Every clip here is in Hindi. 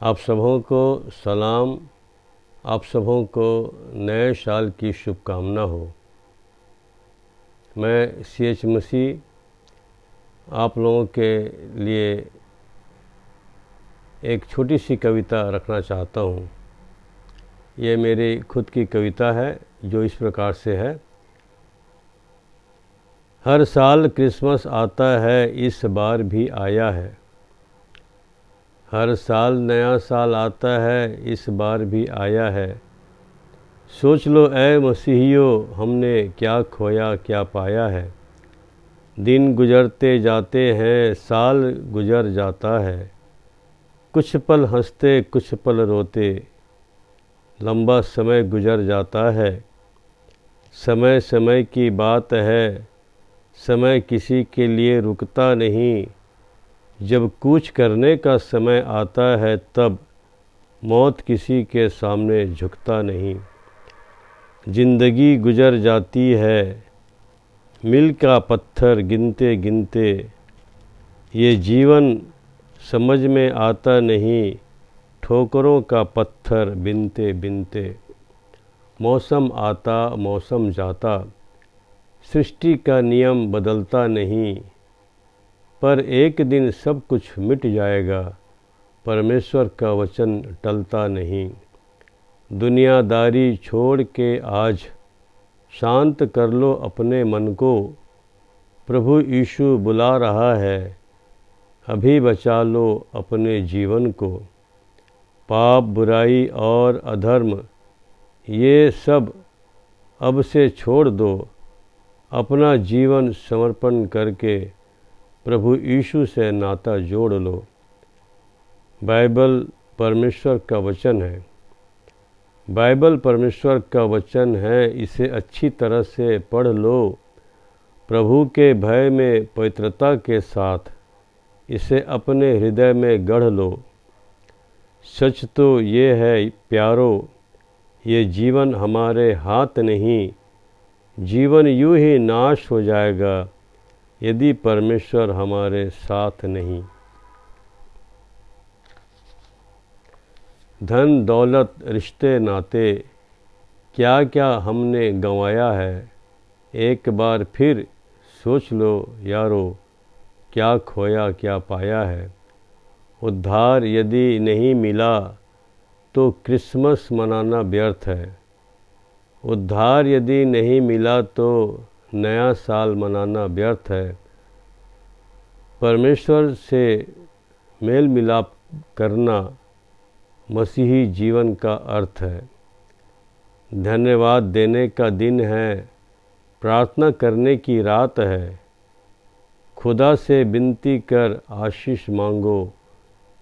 आप सबों को सलाम। आप सबों को नए साल की शुभकामना हो। मैं CH मसीह आप लोगों के लिए एक छोटी सी कविता रखना चाहता हूँ। ये मेरी खुद की कविता है जो इस प्रकार से है। हर साल क्रिसमस आता है, इस बार भी आया है। हर साल नया साल आता है, इस बार भी आया है। सोच लो ऐ मसीहियों, हमने क्या खोया क्या पाया है। दिन गुजरते जाते हैं, साल गुजर जाता है। कुछ पल हंसते कुछ पल रोते, लंबा समय गुजर जाता है। समय समय की बात है, समय किसी के लिए रुकता नहीं। जब कूच करने का समय आता है, तब मौत किसी के सामने झुकता नहीं। जिंदगी गुजर जाती है, मील का पत्थर गिनते गिनते। ये जीवन समझ में आता नहीं, ठोकरों का पत्थर बिनते बिनते। मौसम आता मौसम जाता, सृष्टि का नियम बदलता नहीं। पर एक दिन सब कुछ मिट जाएगा, परमेश्वर का वचन टलता नहीं। दुनियादारी छोड़ के आज शांत कर लो अपने मन को। प्रभु यीशु बुला रहा है, अभी बचा लो अपने जीवन को। पाप बुराई और अधर्म ये सब अब से छोड़ दो। अपना जीवन समर्पण करके प्रभु यीशु से नाता जोड़ लो। बाइबल परमेश्वर का वचन है। बाइबल परमेश्वर का वचन है, इसे अच्छी तरह से पढ़ लो। प्रभु के भय में पवित्रता के साथ इसे अपने हृदय में गढ़ लो। सच तो ये है प्यारो, ये जीवन हमारे हाथ नहीं। जीवन यूं ही नाश हो जाएगा, यदि परमेश्वर हमारे साथ नहीं। धन दौलत रिश्ते नाते क्या क्या हमने गंवाया है। एक बार फिर सोच लो यारो, क्या खोया क्या पाया है। उद्धार यदि नहीं मिला तो क्रिसमस मनाना व्यर्थ है। उद्धार यदि नहीं मिला तो नया साल मनाना व्यर्थ है। परमेश्वर से मेल मिलाप करना मसीही जीवन का अर्थ है। धन्यवाद देने का दिन है, प्रार्थना करने की रात है। खुदा से विनती कर आशीष मांगो,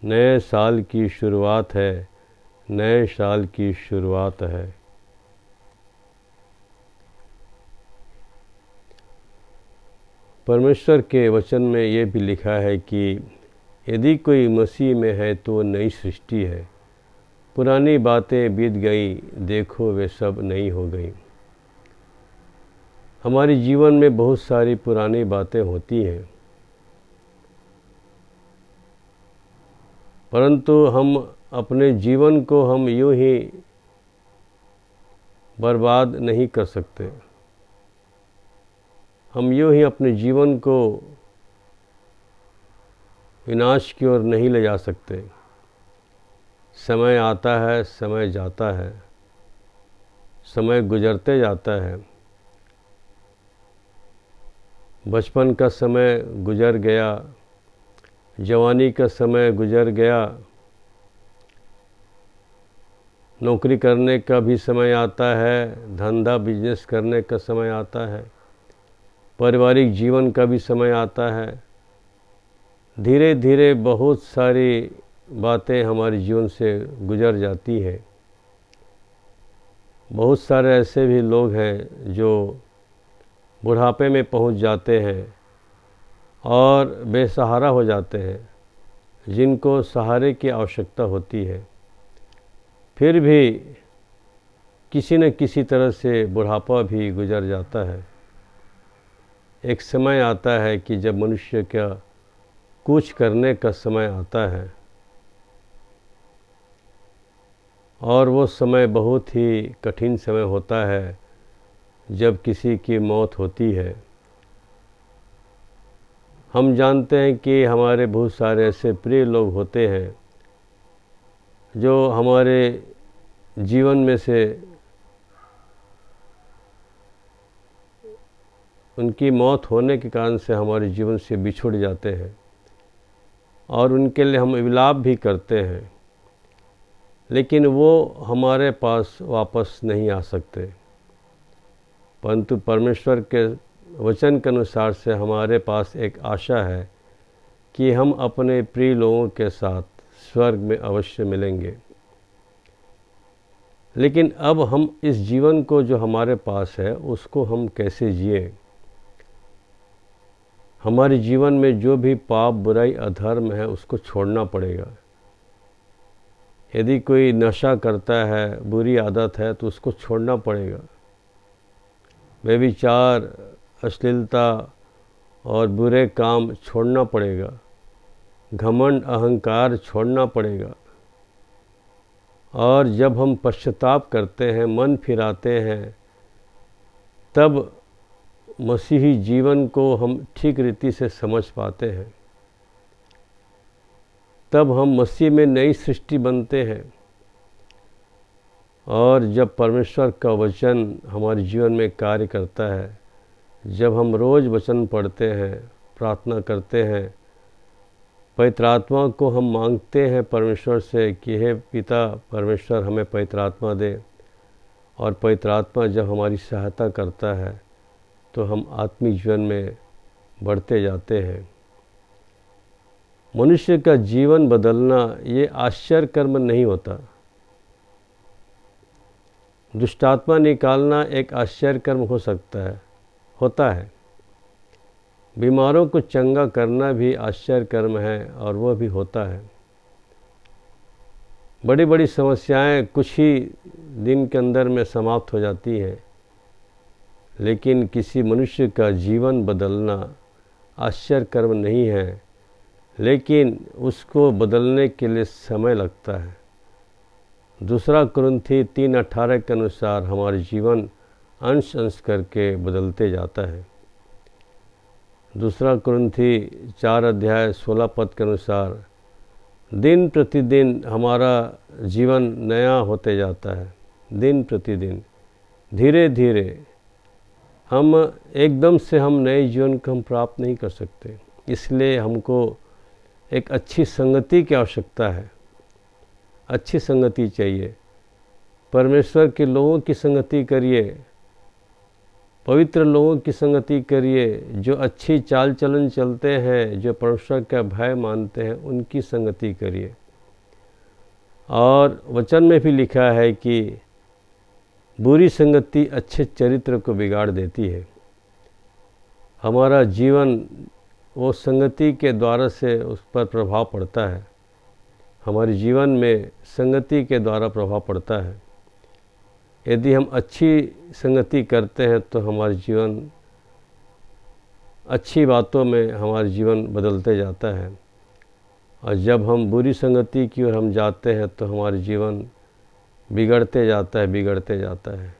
नए साल की शुरुआत है, नए साल की शुरुआत है। परमेश्वर के वचन में ये भी लिखा है कि यदि कोई मसीह में है तो वो नई सृष्टि है। पुरानी बातें बीत गई, देखो वे सब नई हो गई। हमारे जीवन में बहुत सारी पुरानी बातें होती हैं, परंतु हम अपने जीवन को हम यूं ही बर्बाद नहीं कर सकते। हम यूं ही अपने जीवन को विनाश की ओर नहीं ले जा सकते। समय आता है, समय जाता है, समय गुजरते जाता है। बचपन का समय गुजर गया, जवानी का समय गुजर गया, नौकरी करने का भी समय आता है, धंधा बिजनेस करने का समय आता है, पारिवारिक जीवन का भी समय आता है। धीरे धीरे बहुत सारी बातें हमारे जीवन से गुजर जाती हैं। बहुत सारे ऐसे भी लोग हैं जो बुढ़ापे में पहुंच जाते हैं और बेसहारा हो जाते हैं, जिनको सहारे की आवश्यकता होती है। फिर भी किसी न किसी तरह से बुढ़ापा भी गुजर जाता है। एक समय आता है कि जब मनुष्य का कूच करने का समय आता है। और वो समय बहुत ही कठिन समय होता है जब किसी की मौत होती है। हम जानते हैं कि हमारे बहुत सारे ऐसे प्रिय लोग होते हैं जो हमारे जीवन में से उनकी मौत होने के कारण से हमारे जीवन से बिछुड़ जाते हैं और उनके लिए हम विलाप भी करते हैं, लेकिन वो हमारे पास वापस नहीं आ सकते। परंतु परमेश्वर के वचन के अनुसार से हमारे पास एक आशा है कि हम अपने प्रिय लोगों के साथ स्वर्ग में अवश्य मिलेंगे। लेकिन अब हम इस जीवन को जो हमारे पास है उसको हम कैसे जिए? हमारे जीवन में जो भी पाप, बुराई, अधर्म है उसको छोड़ना पड़ेगा। यदि कोई नशा करता है, बुरी आदत है, तो उसको छोड़ना पड़ेगा। व्यभिचार, अश्लीलता और बुरे काम छोड़ना पड़ेगा। घमंड, अहंकार छोड़ना पड़ेगा। और जब हम पश्चाताप करते हैं, मन फिराते हैं, तब मसीही जीवन को हम ठीक रीति से समझ पाते हैं। तब हम मसीह में नई सृष्टि बनते हैं। और जब परमेश्वर का वचन हमारे जीवन में कार्य करता है, जब हम रोज़ वचन पढ़ते हैं, प्रार्थना करते हैं, पवित्र आत्मा को हम मांगते हैं परमेश्वर से कि हे पिता परमेश्वर हमें पवित्र आत्मा दे, और पवित्र आत्मा जब हमारी सहायता करता है तो हम आत्मिक जीवन में बढ़ते जाते हैं। मनुष्य का जीवन बदलना ये आश्चर्य कर्म नहीं होता। दुष्टात्मा निकालना एक आश्चर्य कर्म हो सकता है, होता है। बीमारों को चंगा करना भी आश्चर्य कर्म है और वह भी होता है। बड़ी बड़ी समस्याएं कुछ ही दिन के अंदर में समाप्त हो जाती हैं, लेकिन किसी मनुष्य का जीवन बदलना आश्चर्य कर्म नहीं है, लेकिन उसको बदलने के लिए समय लगता है। दूसरा कुरिन्थी 3:18 के अनुसार हमारे जीवन अंश अंश करके बदलते जाता है। दूसरा कुरिन्थी 4:16 के अनुसार दिन प्रतिदिन हमारा जीवन नया होते जाता है। दिन प्रतिदिन धीरे धीरे हम एकदम से हम नए जीवन को हम प्राप्त नहीं कर सकते। इसलिए हमको एक अच्छी संगति की आवश्यकता है। अच्छी संगति चाहिए। परमेश्वर के लोगों की संगति करिए, पवित्र लोगों की संगति करिए, जो अच्छी चाल चलन चलते हैं, जो परमेश्वर का भय मानते हैं, उनकी संगति करिए। और वचन में भी लिखा है कि बुरी संगति अच्छे चरित्र को बिगाड़ देती है। हमारा जीवन वो संगति के द्वारा से उस पर प्रभाव पड़ता है। हमारे जीवन में संगति के द्वारा प्रभाव पड़ता है। यदि हम अच्छी संगति करते हैं तो हमारे जीवन अच्छी बातों में हमारा जीवन बदलते जाता है, और जब हम बुरी संगति की ओर हम जाते हैं तो हमारे जीवन बिगड़ते जाता है।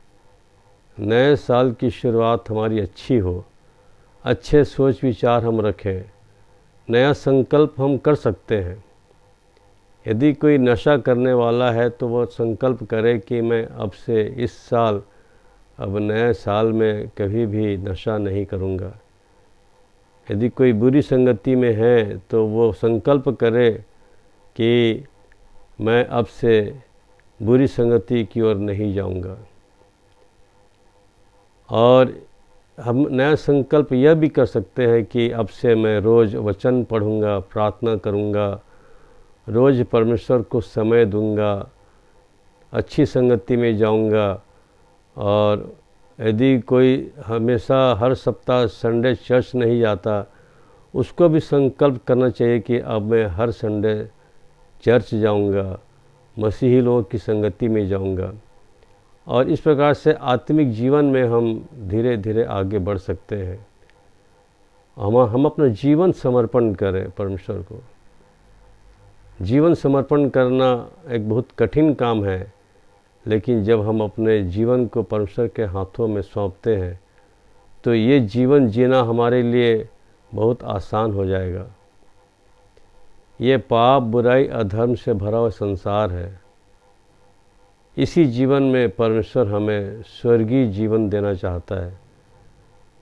नए साल की शुरुआत हमारी अच्छी हो, अच्छे सोच विचार हम रखें, नया संकल्प हम कर सकते हैं। यदि कोई नशा करने वाला है तो वह संकल्प करे कि मैं अब से इस साल, अब नए साल में कभी भी नशा नहीं करूँगा। यदि कोई बुरी संगति में है तो वो संकल्प करे कि मैं अब से बुरी संगति की ओर नहीं जाऊँगा। और हम नया संकल्प यह भी कर सकते हैं कि अब से मैं रोज़ वचन पढ़ूँगा, प्रार्थना करूँगा, रोज़ परमेश्वर को समय दूंगा, अच्छी संगति में जाऊंगा। और यदि कोई हमेशा हर सप्ताह संडे चर्च नहीं जाता, उसको भी संकल्प करना चाहिए कि अब मैं हर संडे चर्च जाऊंगा, मसीही लोगों की संगति में जाऊंगा। और इस प्रकार से आत्मिक जीवन में हम धीरे धीरे आगे बढ़ सकते हैं। हम अपना जीवन समर्पण करें परमेश्वर को। जीवन समर्पण करना एक बहुत कठिन काम है, लेकिन जब हम अपने जीवन को परमेश्वर के हाथों में सौंपते हैं तो ये जीवन जीना हमारे लिए बहुत आसान हो जाएगा। ये पाप, बुराई, अधर्म से भरा हुआ संसार है। इसी जीवन में परमेश्वर हमें स्वर्गीय जीवन देना चाहता है।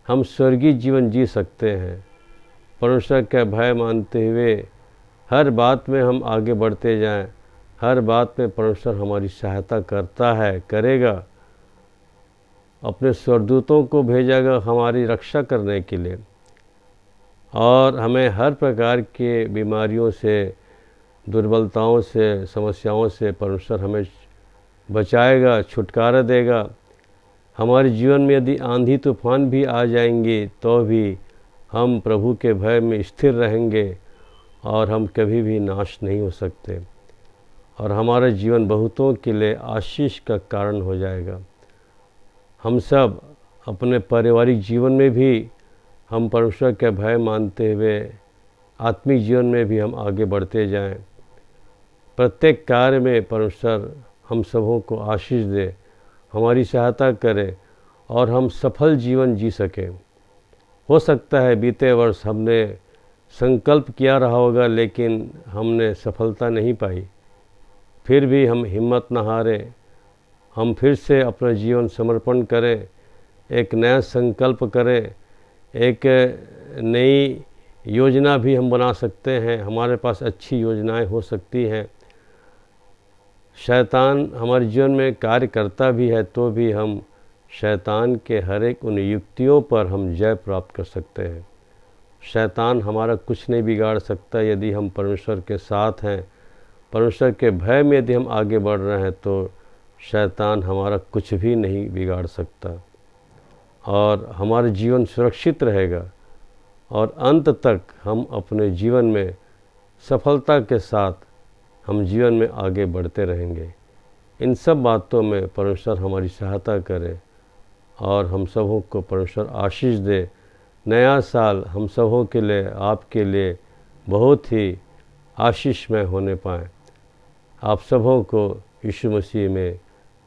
हम स्वर्गीय जीवन जी सकते हैं। परमेश्वर का भय मानते हुए हर बात में हम आगे बढ़ते जाएं। हर बात में परमेश्वर हमारी सहायता करता है, करेगा। अपने स्वर्गदूतों को भेजेगा हमारी रक्षा करने के लिए, और हमें हर प्रकार के बीमारियों से, दुर्बलताओं से, समस्याओं से परमेश्वर हमें बचाएगा, छुटकारा देगा। हमारे जीवन में यदि आंधी तूफान भी आ जाएंगे तो भी हम प्रभु के भय में स्थिर रहेंगे और हम कभी भी नाश नहीं हो सकते, और हमारा जीवन बहुतों के लिए आशीष का कारण हो जाएगा। हम सब अपने पारिवारिक जीवन में भी हम परमेश्वर के भय मानते हुए आत्मिक जीवन में भी हम आगे बढ़ते जाएं। प्रत्येक कार्य में परमेश्वर हम सबों को आशीष दे, हमारी सहायता करे और हम सफल जीवन जी सकें। हो सकता है बीते वर्ष हमने संकल्प किया रहा होगा लेकिन हमने सफलता नहीं पाई, फिर भी हम हिम्मत न हारें। हम फिर से अपना जीवन समर्पण करें, एक नया संकल्प करें, एक नई योजना भी हम बना सकते हैं। हमारे पास अच्छी योजनाएं हो सकती हैं। शैतान हमारे जीवन में कार्य करता भी है तो भी हम शैतान के हर एक उन युक्तियों पर हम जय प्राप्त कर सकते हैं। शैतान हमारा कुछ नहीं बिगाड़ सकता यदि हम परमेश्वर के साथ हैं। परमेश्वर के भय में यदि हम आगे बढ़ रहे हैं तो शैतान हमारा कुछ भी नहीं बिगाड़ सकता, और हमारा जीवन सुरक्षित रहेगा और अंत तक हम अपने जीवन में सफलता के साथ हम जीवन में आगे बढ़ते रहेंगे। इन सब बातों में परमेश्वर हमारी सहायता करे और हम सबों को परमेश्वर आशीष दे। नया साल हम सबों के लिए, आपके लिए बहुत ही आशीषमय होने पाए। आप सबों को यीशु मसीह में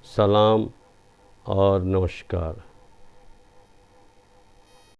सलाम और नमस्कार।